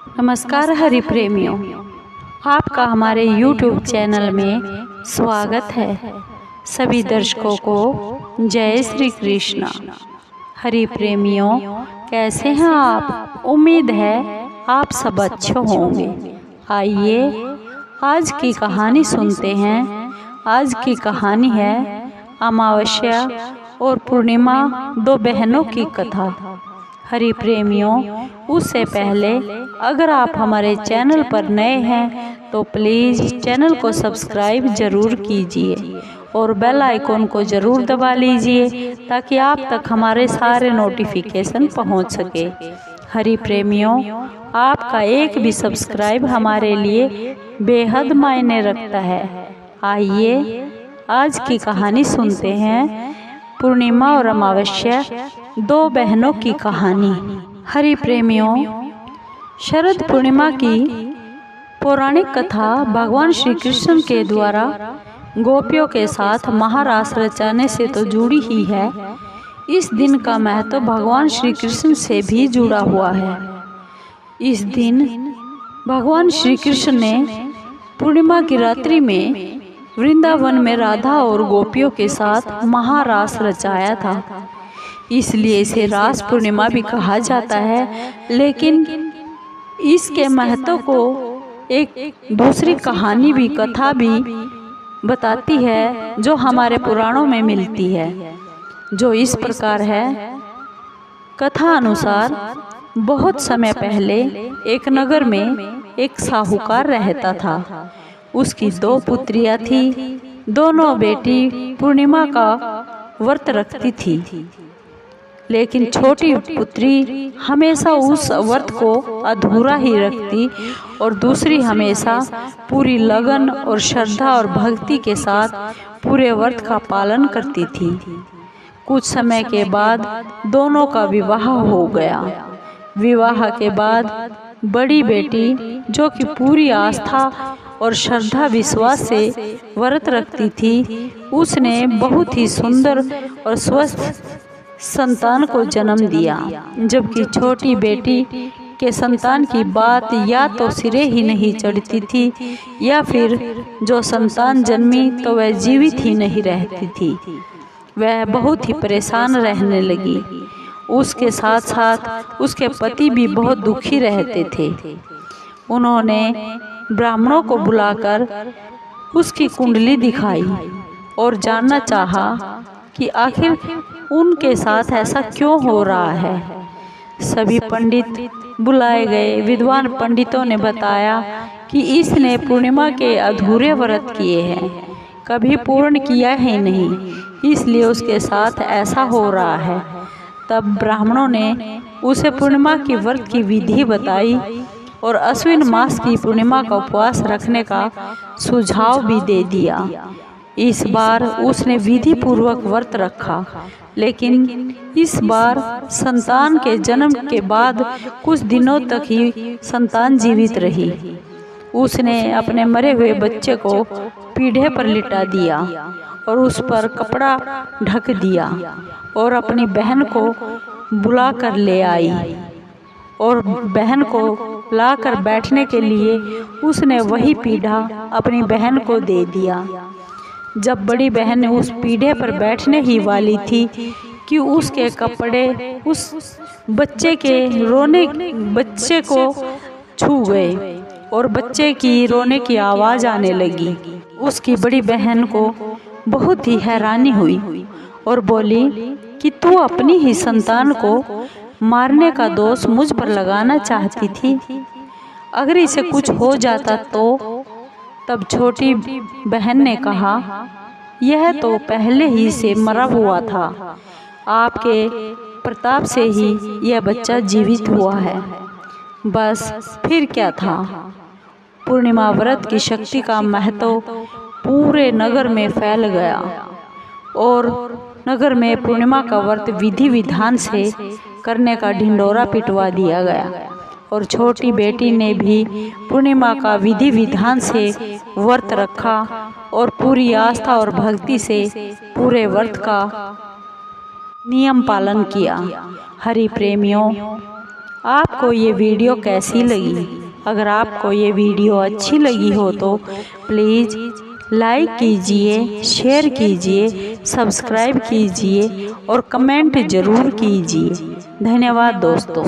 नमस्कार हरि प्रेमियों, आपका हमारे YouTube चैनल में स्वागत है। सभी दर्शकों को जय श्री कृष्ण। हरि प्रेमियों, कैसे हैं आप? उम्मीद है आप सब अच्छे होंगे। आइए आज की कहानी सुनते हैं। आज की कहानी है अमावस्या और पूर्णिमा, दो बहनों की कथा। हरि प्रेमियों, उससे पहले अगर आप हमारे चैनल पर नए हैं तो प्लीज़ चैनल को सब्सक्राइब ज़रूर कीजिए और बेल आइकॉन को ज़रूर दबा लीजिए ताकि आप तक हमारे सारे नोटिफिकेशन पहुंच सके। हरि प्रेमियों, आपका एक भी सब्सक्राइब हमारे लिए बेहद मायने रखता है। आइए आज की कहानी सुनते हैं। पूर्णिमा और अमावस्या, दो बहनों की कहानी। हरि प्रेमियों, शरद पूर्णिमा की पौराणिक कथा भगवान श्री कृष्ण के द्वारा गोपियों के साथ महारास रचाने से तो जुड़ी ही है। इस दिन का महत्व भगवान श्री कृष्ण से भी जुड़ा हुआ है। इस दिन भगवान श्री कृष्ण ने पूर्णिमा की रात्रि में वृंदावन में राधा और गोपियों के साथ महारास रचाया था। इसलिए इसे रास पूर्णिमा भी कहा जाता है। लेकिन इसके महत्व को एक दूसरी कहानी भी, कथा भी बताती है जो हमारे पुराणों में मिलती है, जो इस प्रकार है। कथा अनुसार बहुत समय पहले एक नगर में एक साहूकार रहता था। उसकी दो पुत्रियां थी। दोनों बेटी पूर्णिमा का व्रत रखती थी, लेकिन छोटी पुत्री हमेशा उस व्रत को अधूरा ही रखती और दूसरी हमेशा पूरी लगन और श्रद्धा और भक्ति के साथ पूरे व्रत का पालन करती थी। कुछ समय के बाद दोनों का विवाह हो गया। विवाह के बाद बड़ी बेटी, जो कि पूरी आस्था और श्रद्धा विश्वास से व्रत रखती थी, उसने बहुत ही सुंदर और स्वस्थ संतान को जन्म दिया। जबकि छोटी बेटी के संतान की बात या तो सिरे ही नहीं चढ़ती थी, या फिर जो संतान जन्मी तो वह जीवित ही नहीं रहती थी। वह बहुत ही परेशान रहने लगी। उसके साथ साथ उसके पति भी बहुत दुखी रहते थे। उन्होंने ब्राह्मणों को बुलाकर उसकी कुंडली दिखाई और जानना चाहा कि आखिर उनके साथ ऐसा क्यों हो रहा है। सभी पंडित बुलाए गए। विद्वान पंडितों ने बताया कि इसने पूर्णिमा के अधूरे व्रत किए हैं, कभी पूर्ण किया ही नहीं, इसलिए उसके साथ ऐसा हो रहा है। तब ब्राह्मणों ने उसे पूर्णिमा की व्रत की विधि बताई और अश्विन मास की पूर्णिमा का उपवास रखने का सुझाव भी दे दिया। इस बार उसने विधि पूर्वक व्रत रखा, लेकिन इस बार संतान के जन्म के बाद कुछ दिनों तक ही संतान जीवित रही। उसने अपने मरे हुए बच्चे को पीढ़े पर लिटा दिया और उस पर कपड़ा ढक दिया और अपनी बहन को बुला कर ले आई और बहन को लाकर बैठने के लिए उसने वही पीढ़ा अपनी बहन को दे दिया। जब बड़ी बहन ने उस पीढ़े पर बैठने ही वाली थी कि उसके कपड़े उस बच्चे को छू गए और बच्चे की रोने की आवाज़ आने लगी। उसकी बड़ी बहन को बहुत ही हैरानी हुई और बोली कि तू अपनी ही संतान को मारने का दोष मुझ पर लगाना चाहती थी। अगर इसे कुछ हो जाता तो? तब छोटी बहन ने कहा, यह तो पहले ही से मरा हुआ था। आपके प्रताप से ही यह बच्चा जीवित हुआ है, बस फिर क्या था। पूर्णिमा व्रत की शक्ति का महत्व पूरे नगर में फैल गया और नगर में पूर्णिमा का व्रत विधि विधान से करने का ढिंढोरा पिटवा दिया गया और छोटी बेटी ने भी पूर्णिमा का विधि विधान से व्रत रखा और पूरी आस्था और भक्ति से पूरे व्रत का नियम पालन किया। हरि प्रेमियों, आपको ये वीडियो कैसी लगी? अगर आपको ये वीडियो अच्छी लगी हो तो प्लीज़ लाइक कीजिए, शेयर कीजिए, सब्सक्राइब कीजिए और कमेंट ज़रूर कीजिए। धन्यवाद दोस्तों।